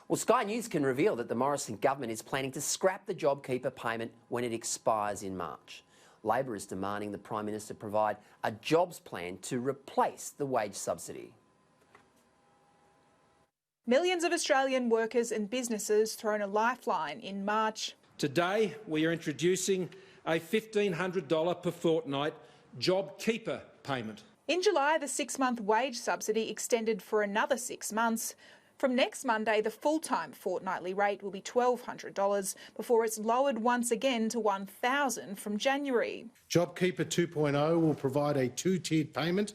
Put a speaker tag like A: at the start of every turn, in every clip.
A: Well, Sky News can reveal that the Morrison government is planning to scrap the JobKeeper payment when it expires in March. Labor is demanding the Prime Minister provide a jobs plan to replace the wage subsidy.
B: Millions of Australian workers and businesses thrown a lifeline in March.
C: Today, we are introducing a $1,500 per fortnight JobKeeper payment.
B: In July, the 6-month wage subsidy extended for another 6 months. From next Monday, the full-time fortnightly rate will be $1,200 before it's lowered once again to $1,000 from January.
D: JobKeeper 2.0 will provide a two-tiered payment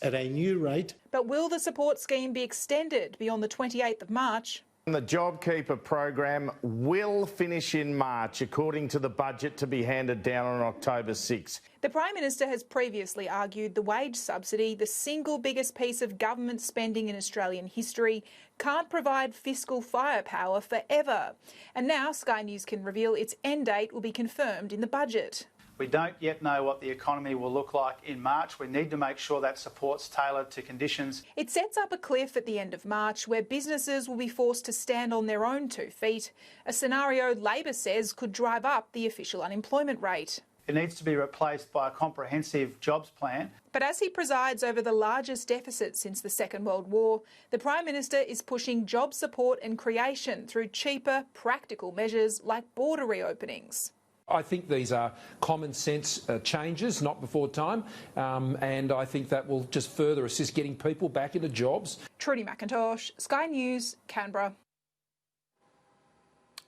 D: at a new rate.
B: But will the support scheme be extended beyond the 28th of March?
E: The JobKeeper program will finish in March, according to the budget to be handed down on October 6.
B: The Prime Minister has previously argued the wage subsidy, the single biggest piece of government spending in Australian history, can't provide fiscal firepower forever. And now Sky News can reveal its end date will be confirmed in the budget.
F: We don't yet know what the economy will look like in March. We need to make sure that support's tailored to conditions.
B: It sets up a cliff at the end of March where businesses will be forced to stand on their own 2 feet, a scenario Labor says could drive up the official unemployment rate.
F: It needs to be replaced by a comprehensive jobs plan.
B: But as he presides over the largest deficit since the Second World War, the Prime Minister is pushing job support and creation through cheaper, practical measures like border reopenings.
C: I think these are common sense changes, not before time, and I think that will just further assist getting people back into jobs.
B: Trudy McIntosh, Sky News, Canberra.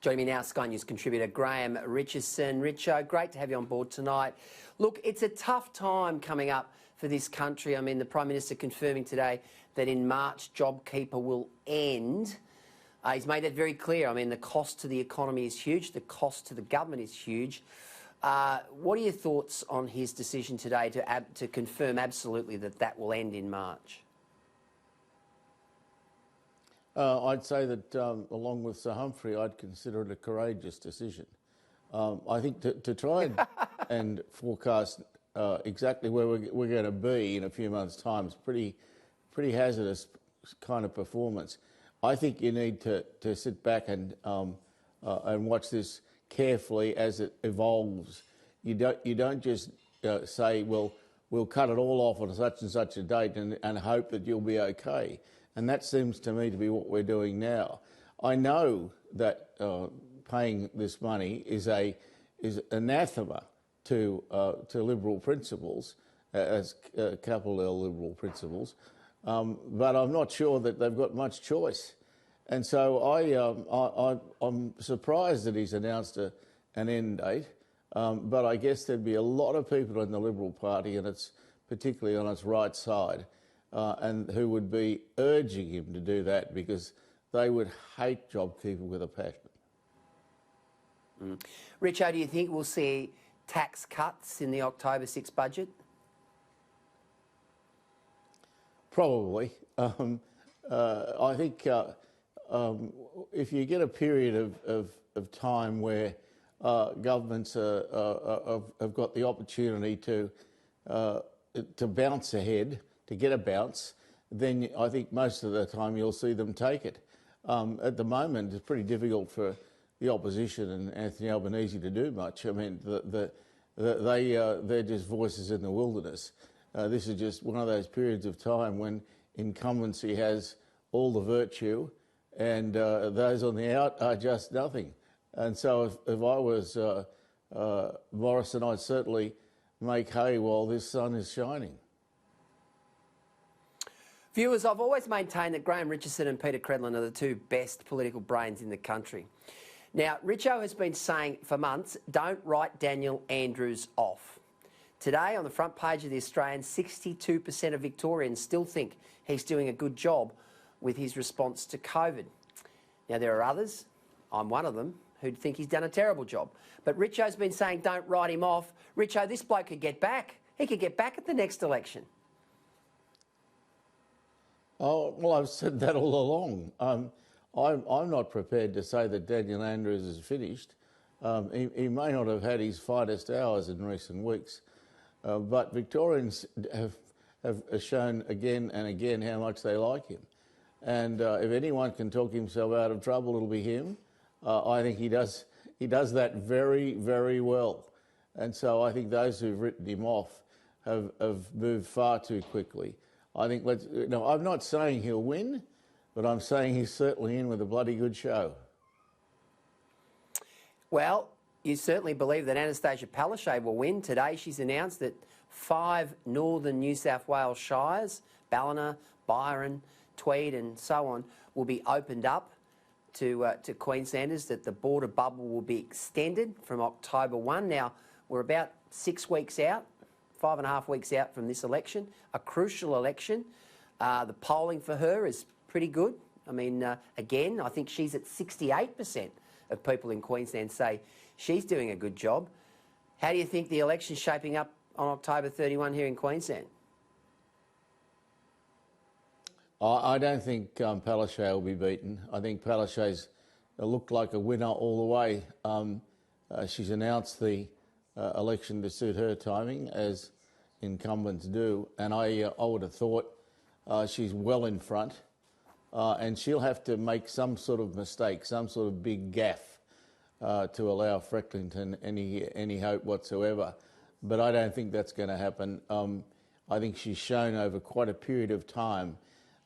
A: Joining me now, Sky News contributor Graham Richardson. Richo, great to have you on board tonight. Look, it's a tough time coming up for this country. I mean, the Prime Minister confirming today that in March JobKeeper will end. He's made that very clear. I mean, the cost to the economy is huge. The cost to the government is huge. What are your thoughts on his decision today to confirm absolutely that will end in March?
G: I'd say that, along with Sir Humphrey, I'd consider it a courageous decision. I think to try and forecast exactly where we're going to be in a few months' time is pretty hazardous kind of performance. I think you need to sit back and watch this carefully as it evolves. You don't just say, well, we'll cut it all off on such and such a date and hope that you'll be okay. And that seems to me to be what we're doing now. I know that paying this money is anathema to liberal principles, as capital L liberal principles. But I'm not sure that they've got much choice. And so I'm surprised that he's announced an end date, but I guess there'd be a lot of people in the Liberal Party, and it's particularly on its right side, and who would be urging him to do that because they would hate JobKeeper with a passion.
A: Richo, do you think we'll see tax cuts in the October 6 budget?
G: Probably. I think if you get a period of time where governments have got the opportunity to bounce ahead, to get a bounce, then I think most of the time you'll see them take it. At the moment, it's pretty difficult for the opposition and Anthony Albanese to do much. I mean, they're just voices in the wilderness. This is just one of those periods of time when incumbency has all the virtue and those on the out are just nothing. And so if I was Morrison, I'd certainly make hay while this sun is shining.
A: Viewers, I've always maintained that Graham Richardson and Peter Credlin are the two best political brains in the country. Now, Richo has been saying for months, don't write Daniel Andrews off. Today, on the front page of The Australian, 62% of Victorians still think he's doing a good job with his response to COVID. Now, there are others, I'm one of them, who'd think he's done a terrible job. But Richo's been saying don't write him off. Richo, this bloke could get back. He could get back at the next election.
G: Oh, well, I've said that all along. I'm not prepared to say that Daniel Andrews is finished. He may not have had his finest hours in recent weeks, but Victorians have shown again and again how much they like him. And if anyone can talk himself out of trouble, it'll be him. I think he does that very, very well. And so I think those who've written him off have moved far too quickly. I think I'm not saying he'll win, but I'm saying he's certainly in with a bloody good show.
A: Well, you certainly believe that Annastacia Palaszczuk will win. Today she's announced that 5 northern New South Wales shires, Ballina, Byron, Tweed and so on, will be opened up to Queenslanders, that the border bubble will be extended from October 1. Now, we're about 6 weeks out, 5.5 weeks out from this election, a crucial election. The polling for her is pretty good. I mean, again, I think she's at 68% of people in Queensland say she's doing a good job. How do you think the election's shaping up on October 31 here in Queensland?
G: I don't think Palaszczuk will be beaten. I think Palaszczuk's looked like a winner all the way. She's announced the election to suit her timing, as incumbents do, and I would have thought she's well in front, and she'll have to make some sort of mistake, some sort of big gaffe to allow Frecklington any hope whatsoever. But I don't think that's going to happen. I think she's shown over quite a period of time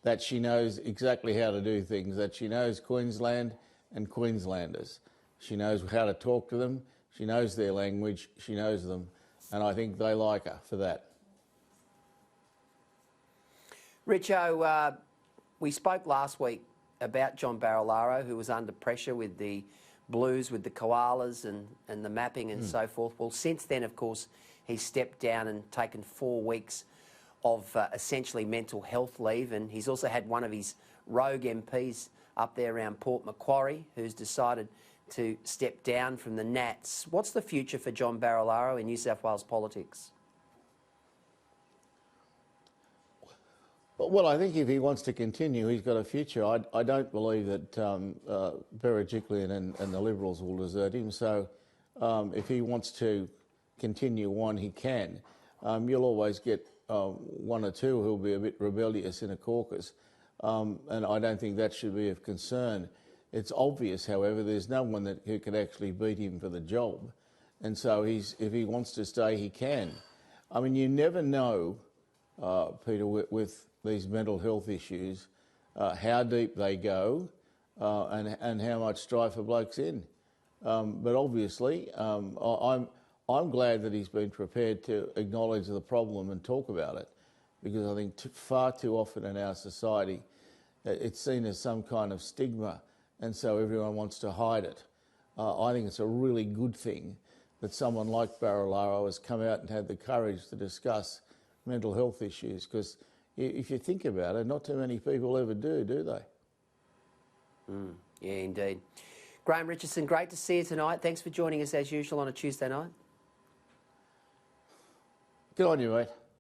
G: that she knows exactly how to do things, that she knows Queensland and Queenslanders. She knows how to talk to them, she knows their language, she knows them, and I think they like her for that.
A: Richo, we spoke last week about John Barilaro, who was under pressure with the Blues, with the koalas and the mapping and so forth. Well, since then, of course, he's stepped down and taken 4 weeks of essentially mental health leave, and he's also had one of his rogue MPs up there around Port Macquarie who's decided to step down from the Nats. What's the future for John Barilaro in New South Wales politics?
G: Well, I think if he wants to continue, he's got a future. I don't believe that Berejiklian and the Liberals will desert him, so if he wants to continue on, he can. You'll always get one or two who'll be a bit rebellious in a caucus, and I don't think that should be of concern. It's obvious, however, there's no one who can actually beat him for the job, and so if he wants to stay, he can. I mean, you never know, Peter, with these mental health issues, how deep they go and how much strife a bloke's in. But obviously, I'm glad that he's been prepared to acknowledge the problem and talk about it, because I think far too often in our society it's seen as some kind of stigma, and so everyone wants to hide it. I think it's a really good thing that someone like Barilaro has come out and had the courage to discuss mental health issues, because if you think about it, not too many people ever do they?
A: Yeah, indeed. Graham Richardson, great to see you tonight. Thanks for joining us as usual on a Tuesday night.
G: Good on you, mate.